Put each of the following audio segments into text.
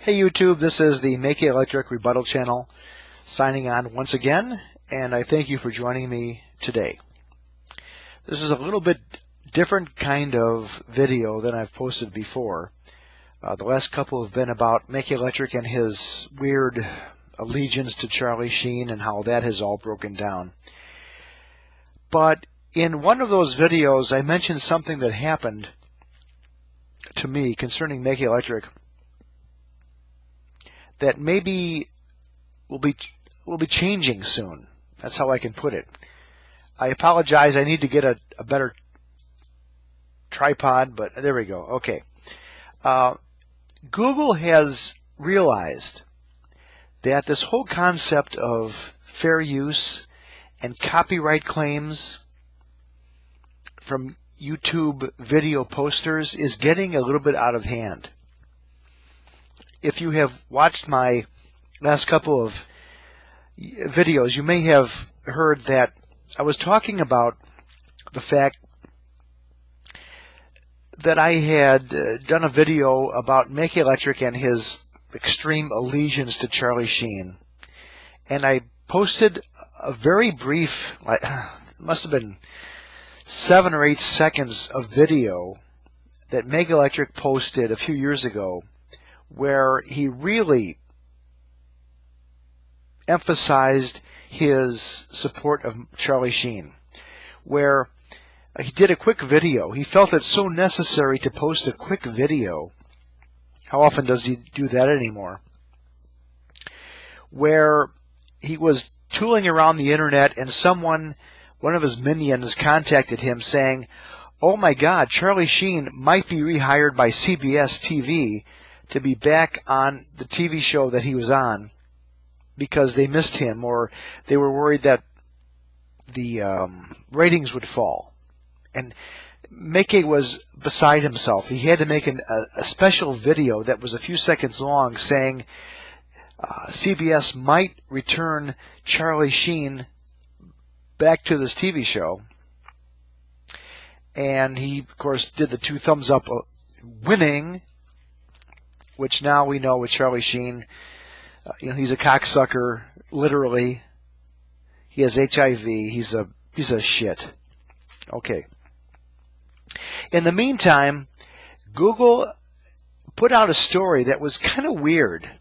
Hey YouTube, this is the MaKa Electric Rebuttal Channel signing on once again, and I thank you for joining me today. This is a little bit different kind of video than I've posted before. The last couple have been about MaKa Electric and his weird allegiance to Charlie Sheen and how that has all broken down. But in one of those videos I mentioned something that happened to me concerning MaKa Electric that maybe will be changing soon. That's how I can put it. I apologize. I need to get a better tripod, but there we go. Okay. Google has realized that this whole concept of fair use and copyright claims from YouTube video posters is getting a little bit out of hand. If you have watched my last couple of videos, you may have heard that I was talking about the fact that I had done a video about MaKa Electric and his extreme allegiance to Charlie Sheen. And I posted a very brief, it must have been 7 or 8 seconds of video that MaKa Electric posted a few years ago, where he really emphasized his support of Charlie Sheen, where he did a quick video. He felt it so necessary to post a quick video. How often does he do that anymore? Where he was tooling around the internet and one of his minions contacted him saying, "Oh my God, Charlie Sheen might be rehired by CBS TV to be back on the TV show that he was on because they missed him, or they were worried that the ratings would fall." And MaKa was beside himself. He had to make a special video that was a few seconds long saying CBS might return Charlie Sheen back to this TV show. And he, of course, did the 2 thumbs up winning, which now we know with Charlie Sheen, he's a cocksucker, literally. He has HIV. He's a shit. Okay. In the meantime, Google put out a story that was kind of weird,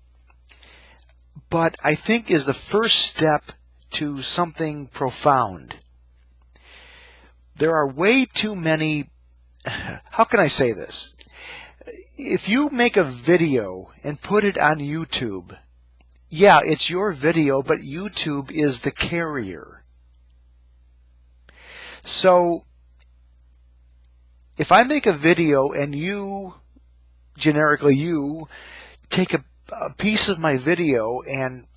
but I think is the first step to something profound. There are way too many, how can I say this? If you make a video and put it on YouTube, yeah, it's your video, but YouTube is the carrier. So, if I make a video and you, generically you, take a piece of my video and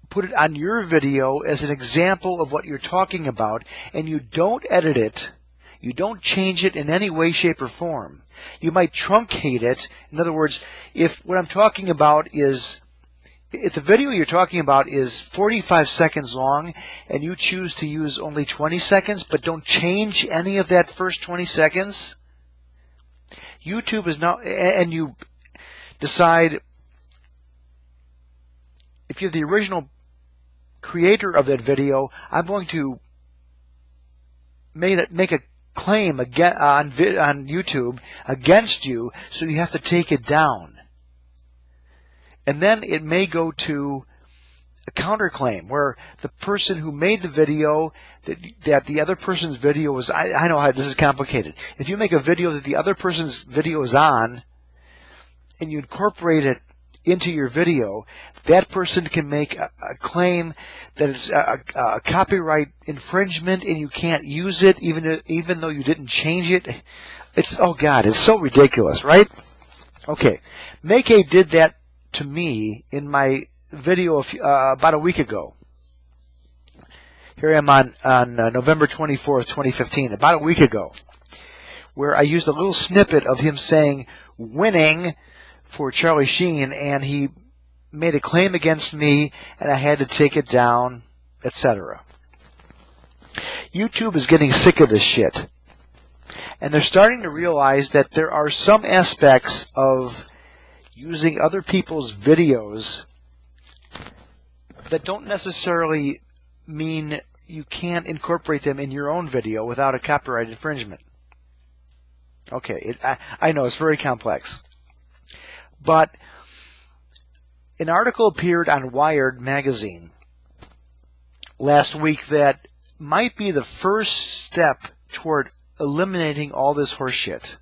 put it on your video as an example of what you're talking about, and you don't edit it, you don't change it in any way, shape, or form. You might truncate it. In other words, if what I'm talking about is, if the video you're talking about is 45 seconds long and you choose to use only 20 seconds but don't change any of that first 20 seconds, YouTube is now, and you decide, if you're the original creator of that video, I'm going to make a claim on YouTube against you, so you have to take it down. And then it may go to a counterclaim where the person who made the video, that the other person's video was, I know how this is complicated. If you make a video that the other person's video is on and you incorporate it into your video, that person can make a claim that it's a copyright infringement and you can't use it even though you didn't change it. It's, oh God, it's so ridiculous, right? Okay, MaKa did that to me in my video about a week ago. Here I am on November 24th, 2015, about a week ago, where I used a little snippet of him saying winning for Charlie Sheen, and he made a claim against me and I had to take it down, etc. YouTube is getting sick of this shit. And they're starting to realize that there are some aspects of using other people's videos that don't necessarily mean you can't incorporate them in your own video without a copyright infringement. Okay, I know it's very complex. But an article appeared on Wired magazine last week that might be the first step toward eliminating all this horseshit.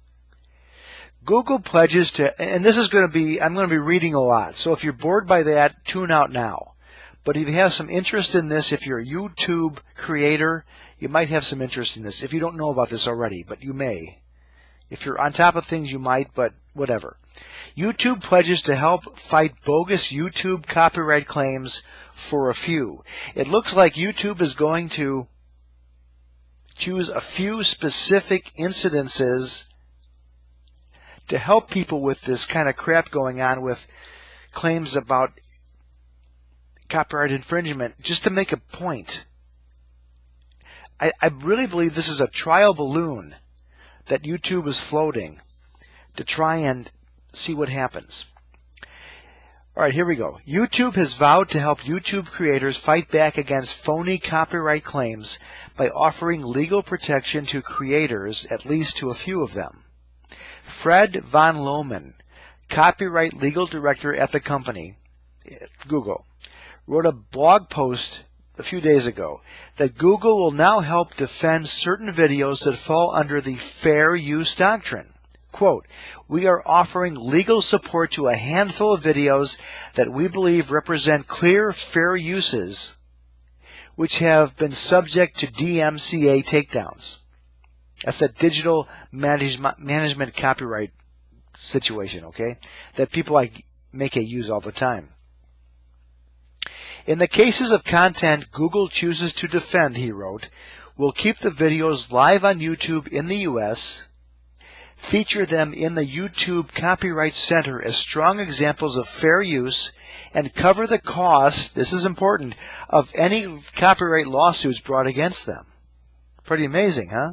Google pledges to, and this is going to be, I'm going to be reading a lot, so if you're bored by that, tune out now. But if you have some interest in this, if you're a YouTube creator, you might have some interest in this. If you don't know about this already, but you may. If you're on top of things, you might, but whatever. YouTube pledges to help fight bogus YouTube copyright claims for a few. It looks like YouTube is going to choose a few specific incidences to help people with this kind of crap going on with claims about copyright infringement, just to make a point. I really believe this is a trial balloon that YouTube is floating to try and see what happens. All right, here we go. YouTube has vowed to help YouTube creators fight back against phony copyright claims by offering legal protection to creators, at least to a few of them. Fred von Lohman, copyright legal director at the company, Google, wrote a blog post a few days ago that Google will now help defend certain videos that fall under the fair use doctrine. Quote, "We are offering legal support to a handful of videos that we believe represent clear fair uses which have been subject to DMCA takedowns." That's a digital management copyright situation, okay, that people like MaKa use all the time. In the cases of content Google chooses to defend, he wrote, we'll keep the videos live on YouTube in the U.S., feature them in the YouTube Copyright Center as strong examples of fair use, and cover the cost, this is important, of any copyright lawsuits brought against them. Pretty amazing, huh?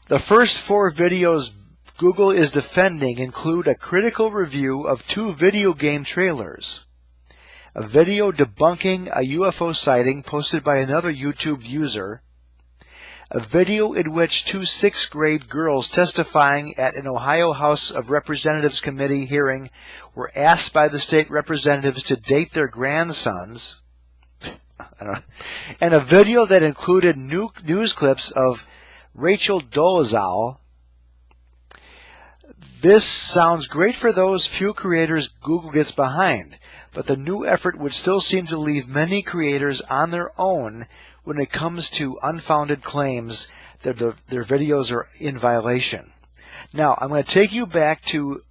The first 4 videos Google is defending include a critical review of 2 video game trailers, a video debunking a UFO sighting posted by another YouTube user, a video in which 2 6th-grade girls testifying at an Ohio House of Representatives committee hearing were asked by the state representatives to date their grandsons, and a video that included news clips of Rachel Dolezal. This sounds great for those few creators Google gets behind, but the new effort would still seem to leave many creators on their own when it comes to unfounded claims that their videos are in violation. Now, I'm going to take you back to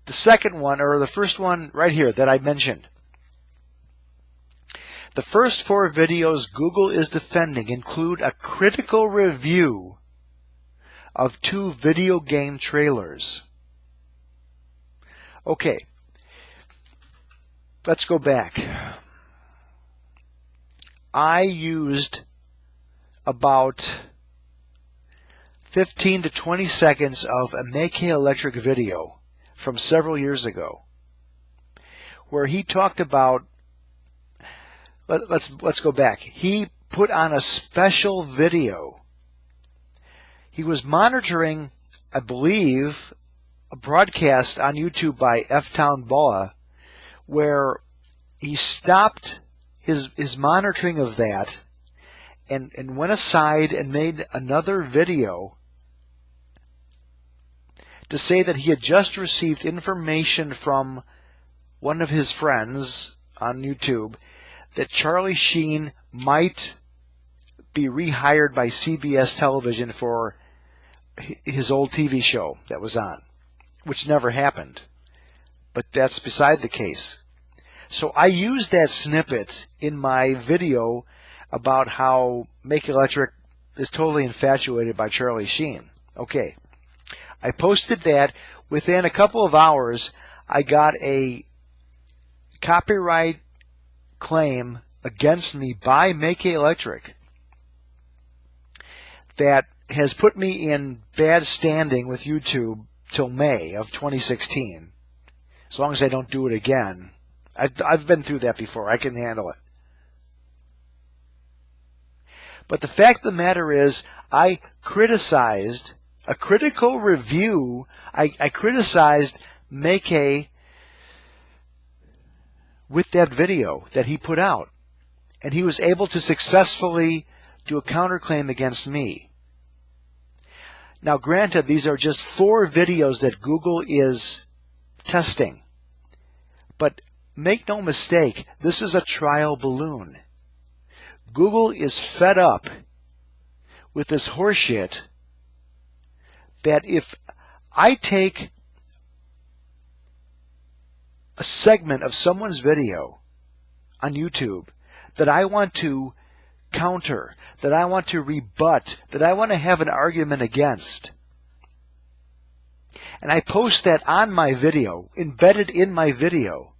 the second one, or the first one right here that I mentioned. The first 4 videos Google is defending include a critical review of 2 video game trailers. Okay, let's go back. I used about 15 to 20 seconds of a MaKa Electric video from several years ago where he talked about, let's go back. He put on a special video. He was monitoring, I believe, a broadcast on YouTube by F-Town Boa where he stopped his monitoring of that and went aside and made another video to say that he had just received information from one of his friends on YouTube that Charlie Sheen might be rehired by CBS television for his old TV show that was on, which never happened. But that's beside the case. So I used that snippet in my video about how MaKa Electric is totally infatuated by Charlie Sheen. Okay. I posted that. Within a couple of hours, I got a copyright claim against me by MaKa Electric that has put me in bad standing with YouTube till May of 2016. As long as I don't do it again. I've been through that before. I can handle it. But the fact of the matter is, I criticized a critical review. I criticized MaKa with that video that he put out. And he was able to successfully do a counterclaim against me. Now, granted, these are just 4 videos that Google is testing. But make no mistake, this is a trial balloon. Google is fed up with this horseshit that if I take a segment of someone's video on YouTube that I want to counter, that I want to rebut, that I want to have an argument against, and I post that on my video, embedded in my video,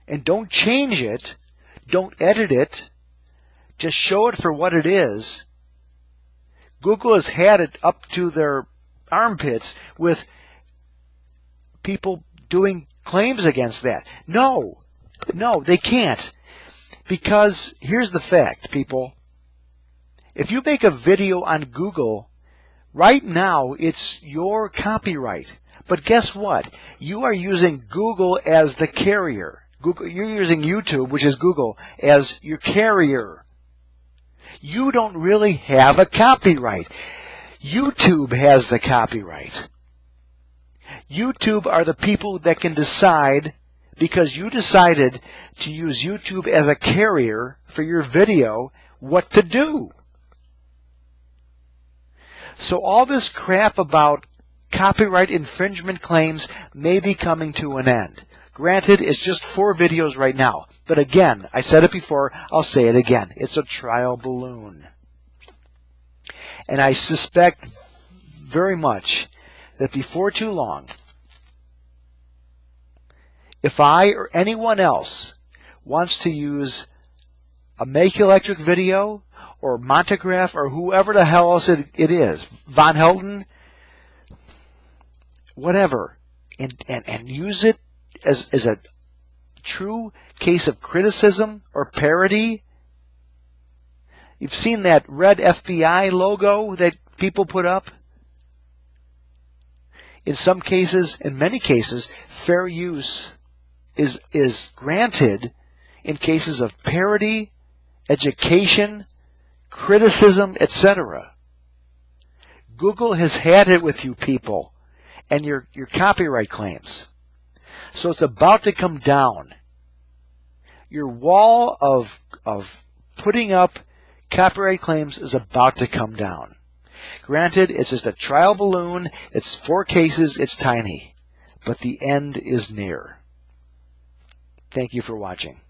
and don't change it, don't edit it, just show it for what it is. Google has had it up to their armpits with people doing claims against that. No, they can't. Because here's the fact, people. If you make a video on Google, right now it's your copyright. But guess what? You are using Google as the carrier. You're using YouTube, which is Google, as your carrier. You don't really have a copyright. YouTube has the copyright. YouTube are the people that can decide, because you decided to use YouTube as a carrier for your video, what to do. So all this crap about copyright infringement claims may be coming to an end. Granted, it's just 4 videos right now. But again, I said it before, I'll say it again. It's a trial balloon. And I suspect very much that before too long, if I or anyone else wants to use a Make Electric video or Montograph or whoever the hell else it is, Von Helden, whatever, and use it as a true case of criticism or parody. You've seen that red FBI logo that people put up. In some cases, in many cases, fair use is granted in cases of parody, education, criticism, etc. Google has had it with you people and your copyright claims. So it's about to come down. Your wall of putting up copyright claims is about to come down. Granted, it's just a trial balloon. It's 4 cases. It's tiny. But the end is near. Thank you for watching.